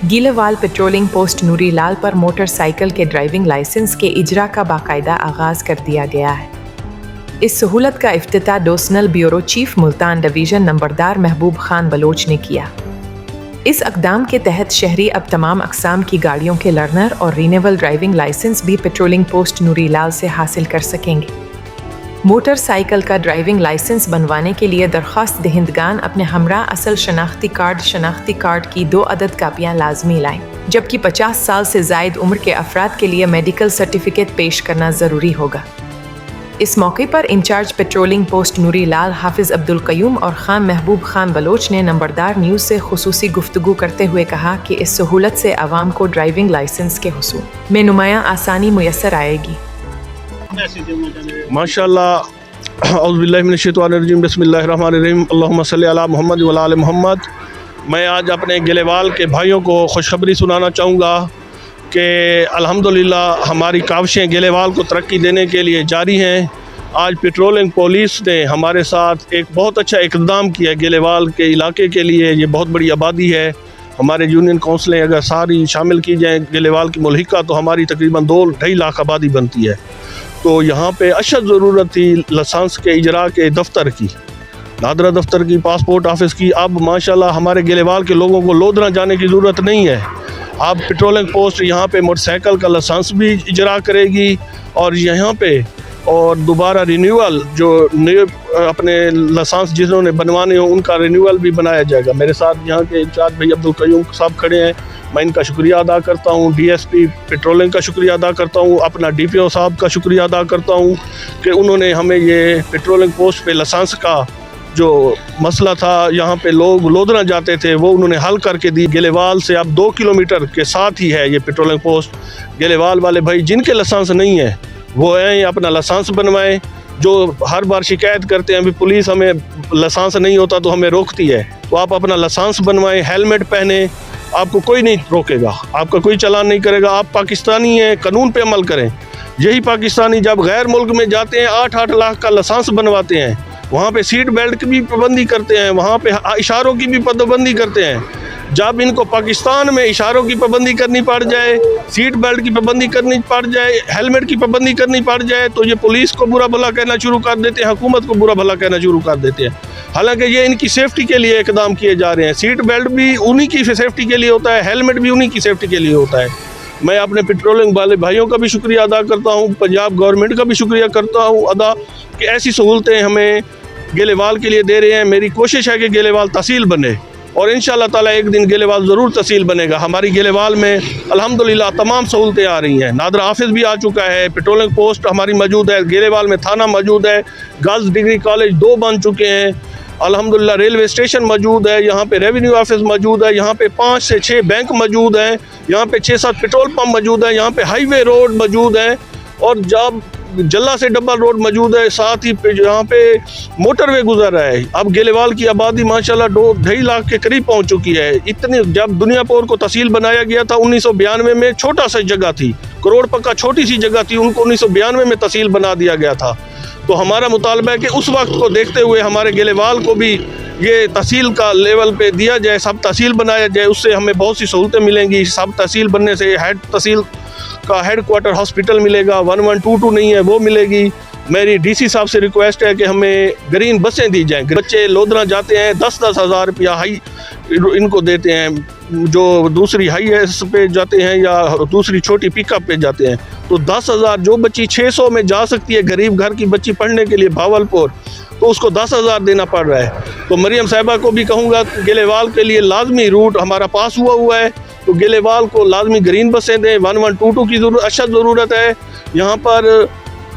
गीलावाल patrolling post नूरी लाल पर motorcycle के driving licence के इजरा का बाकायदा आगाज़ कर दिया गया है। इस सहूलत का इफ्तिताह डोसनल ब्यूरो चीफ मुल्तान डिवीज़न नंबरदार महबूब खान बलोच ने किया। इस अक़दाम के तहत शहरी अब तमाम अक़साम की गाड़ियों के लर्नर और रिन्यूअल ड्राइविंग लाइसेंस भी पेट्रोलिंग पोस्ट नूरी लाल से हासिल कर सकेंगे। मोटरसाइकिल का ड्राइविंग लाइसेंस बनवाने के लिए दरख्वास्त दहिंदगान अपने हमरा असल शनाख्ती कार्ड की 2 अदद कापियाँ लाजमी लाएं, जबकि 50 साल से ज़ायद उम्र के अफराद के लिए मेडिकल सर्टिफिकेट पेश करना ज़रूरी होगा। इस मौके पर इंचार्ज पेट्रोलिंग पोस्ट नूरी लाल हाफिज़ अब्दुल क़य्यूम और खान महबूब खान बलोच ने नंबरदार न्यूज़ से खुसूसी गुफ्तगू करते हुए कहा कि इस सहूलत से आवाम को ड्राइविंग लाइसेंस के हुसूल में नुमायाँ आसानी मुयस्सर आएगी। माशाअल्लाह औज़ुबिल्लाहि मिनश्शैतानिर्रजीम बिस्मिल्लाहिर्रहमानिर्रहीम अल्लाहुम्मा सल्लि अला मुहम्मद व अला आलि मुहम्मद। मैं आज अपने गिलेवाल के भाइयों को खुशखबरी सुनाना चाहूँगा कि अल्हम्दुलिल्लाह हमारी काविशें गिलेवाल को तरक्की देने के लिए जारी हैं। आज पेट्रोलिंग पुलिस ने हमारे साथ एक बहुत अच्छा इक़दाम किया गिलेवाल के इलाके के लिए। ये बहुत बड़ी आबादी है, हमारे यूनियन काउंसिलें अगर सारी शामिल की जाएँ गिलेवाल की मुल्हिका तो हमारी तकरीबन 2-2.5 लाख आबादी बनती है। तो यहाँ पे अशद ज़रूरत थी लाइसेंस के इजरा के दफ्तर की, नादरा दफ्तर की, पासपोर्ट ऑफिस की। अब माशाल्लाह हमारे गिलेवाल के लोगों को लोधरा जाने की ज़रूरत नहीं है। अब पेट्रोलिंग पोस्ट यहाँ पे मोटरसाइकिल का लाइसेंस भी इजरा करेगी और यहाँ पे और दोबारा रिन्यूअल जो नए अपने लाइसेंस जिन्होंने बनवाने हो उनका रिन्यूअल भी बनाया जाएगा। मेरे साथ यहाँ के इंचार्ज भाई अब्दुल क़य्यूम साहब खड़े हैं, मैं इनका शुक्रिया अदा करता हूँ। डीएसपी पेट्रोलिंग का शुक्रिया अदा करता हूँ, अपना डीपीओ साहब का शुक्रिया अदा करता हूँ कि उन्होंने हमें ये पेट्रोलिंग पोस्ट पे लाइसेंस का जो मसला था, यहाँ पे लोग लोधरा जाते थे, वो उन्होंने हल करके दी। गिलेवाल से अब 2 किलोमीटर के साथ ही है ये पेट्रोलिंग पोस्ट। गिलेवाल वाले भाई जिनके लाइसेंस नहीं है वो हैं अपना लाइसेंस बनवाएं। जो हर बार शिकायत करते हैं अभी पुलिस हमें लाइसेंस नहीं होता तो हमें रोकती है, तो आप अपना लाइसेंस बनवाएं, हेलमेट पहने, आपको कोई नहीं रोकेगा, आपका कोई चालान नहीं करेगा। आप पाकिस्तानी हैं, कानून पे अमल करें। यही पाकिस्तानी जब गैर मुल्क में जाते हैं 8-8 लाख का लाइसेंस बनवाते हैं, वहाँ पे सीट बेल्ट की भी पाबंदी करते हैं, वहाँ पे इशारों की भी पाबंदी करते हैं। जब इनको पाकिस्तान में इशारों की पाबंदी करनी पड़ जाए, सीट बेल्ट की पाबंदी करनी पड़ जाए, हेलमेट की पाबंदी करनी पड़ जाए, तो ये पुलिस को बुरा भला कहना शुरू कर देते हैं, हुकूमत को बुरा भला कहना शुरू कर देते हैं। हालांकि ये इनकी सेफ्टी के लिए इक़दाम किए जा रहे हैं। सीट बेल्ट भी उन्हीं की सेफ्टी के लिए होता है, हेलमेट भी उन्हीं की सेफ्टी के लिए होता है। मैं अपने पेट्रोलिंग वाले भाइयों का भी शुक्रिया अदा करता हूँ, पंजाब गवर्नमेंट का भी शुक्रिया करता हूँ अदा कि ऐसी सहूलतें हमें गिलेवाल के लिए दे रहे हैं। मेरी कोशिश है कि गिलेवाल तहसील बने और इंशाअल्लाह ताला एक दिन गिलेवाल ज़रूर तहसील बनेगा। हमारी गिलेवाल में अल्हम्दुलिल्लाह तमाम सहूलतें आ रही हैं। नादरा ऑफिस भी आ चुका है, पेट्रोलिंग पोस्ट हमारी मौजूद है, गिलेवाल में थाना मौजूद है, गर्ल्स डिग्री कॉलेज 2 बन चुके हैं, अल्हम्दुलिल्लाह रेलवे स्टेशन मौजूद है, यहाँ पे रेवेन्यू ऑफिस मौजूद है, यहाँ पे 5 से 6 बैंक मौजूद हैं, यहाँ पे 6-7 पेट्रोल पंप मौजूद है, यहाँ पे हाईवे रोड मौजूद है और जब जल्ला से डब्बल रोड मौजूद है, साथ ही यहाँ पे मोटरवे गुजर रहा है। अब गिलेवाल की आबादी माशाल्लाह 2-2.5 लाख के करीब पहुँच चुकी है। इतनी जब दुनियापुर को तहसील बनाया गया था 1992 में छोटा सा जगह थी, करोड़ पक्का छोटी सी जगह थी, उनको 1992 में तहसील बना दिया गया था। तो हमारा मुतालबा है कि उस वक्त को देखते हुए हमारे गिलेवाल को भी ये तहसील का लेवल पे दिया जाए, सब तहसील बनाया जाए, उससे हमें बहुत सी सहूलतें मिलेंगी। सब तहसील बनने से हेड तहसील का हेड क्वार्टर हॉस्पिटल मिलेगा, 1122 नहीं है वो मिलेगी। मेरी डीसी साहब से रिक्वेस्ट है कि हमें ग्रीन बसें दी जाएँ। बच्चे लोधरा जाते हैं 10-10 हज़ार रुपया हाई इनको देते हैं, जो दूसरी हाई एस पे जाते हैं या दूसरी छोटी पिकअप पे जाते हैं, तो 10,000 जो बच्ची 600 में जा सकती है, गरीब घर की बच्ची पढ़ने के लिए भावलपुर, तो उसको 10,000 देना पड़ रहा है। तो मरियम साहिबा को भी कहूँगा गिलेवाल के लिए लाजमी रूट हमारा पास हुआ है, तो गिलेवाल को लाजमी ग्रीन बसें दें। 1122 की अशद ज़रूरत है। यहाँ पर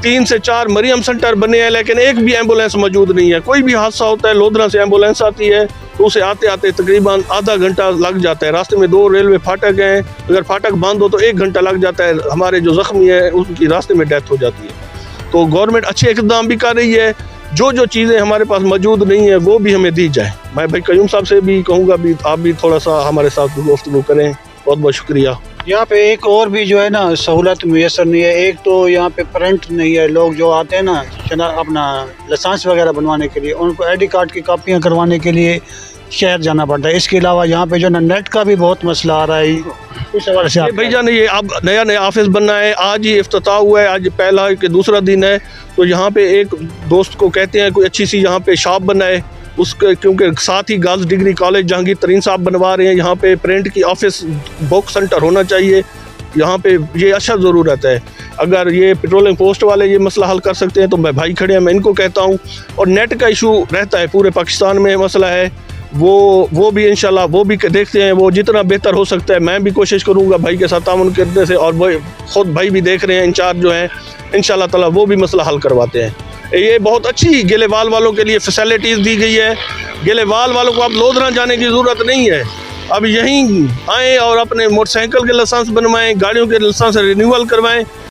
3 से 4 मरियम सेंटर बने हैं, लेकिन एक भी एम्बुलेंस मौजूद नहीं है। कोई भी हादसा होता है, लोधरा से एम्बुलेंस आती है तो उसे आते आते तकरीबन आधा घंटा लग जाता है। रास्ते में 2 रेलवे फाटक हैं, अगर फाटक बंद हो तो 1 घंटा लग जाता है। हमारे जो ज़ख्मी है उनकी रास्ते में डेथ हो जाती है। तो गवर्नमेंट अच्छे इक़दाम भी कर रही है, जो चीज़ें हमारे पास मौजूद नहीं है वो भी हमें दी जाए। मैं भाई क़य्यूम साहब से भी कहूँगा भी आप भी थोड़ा सा हमारे साथ गुफ्तगू करें। बहुत बहुत शुक्रिया। यहाँ पे एक और भी जो है ना सहूलत मुयसर नहीं है। एक तो यहाँ पे प्रिंट नहीं है, लोग जो आते हैं ना अपना लाइसेंस वगैरह बनवाने के लिए, उनको आईडी कार्ड की कापियाँ करवाने के लिए शहर जाना पड़ता है। इसके अलावा यहाँ पे जो है ना नेट का भी बहुत मसला आ रहा है, इस हवाले से आप भाई जान ये अब नया ऑफिस बनना है, आज ही इफ्तिताह हुआ है, आज पहला कि दूसरा दिन है, तो यहाँ पे एक दोस्त को कहते हैं कोई अच्छी सी यहाँ पे शॉप बनाए उसके, क्योंकि साथ ही गर्ल्स डिग्री कॉलेज जहांगीर तरीन साहब बनवा रहे हैं, यहाँ पे प्रिंट की ऑफिस बुक सेंटर होना चाहिए, यहाँ पे ये अच्छा ज़रूरत है। अगर ये पेट्रोलिंग पोस्ट वाले ये मसला हल कर सकते हैं तो मैं भाई खड़े हैं, मैं इनको कहता हूँ। और नेट का इशू रहता है पूरे पाकिस्तान में, मसला है वो भी इंशाल्लाह वो भी देखते हैं, वो जितना बेहतर हो सकता है मैं भी कोशिश करूँगा भाई के साथ तामुन करने से, और वो खुद भाई भी देख रहे हैं इंचार्ज जो हैं, इंशाल्लाह ताला वो भी मसला हल करवाते हैं। ये बहुत अच्छी गेलेवाल वालों के लिए फैसिलिटीज़ दी गई है। गेलेवाल वालों को अब लोधरा जाने की ज़रूरत नहीं है, अब यहीं आएँ और अपने मोटरसाइकिल के लाइसेंस बनवाएं, गाड़ियों के लाइसेंस रिन्यूअल करवाएं।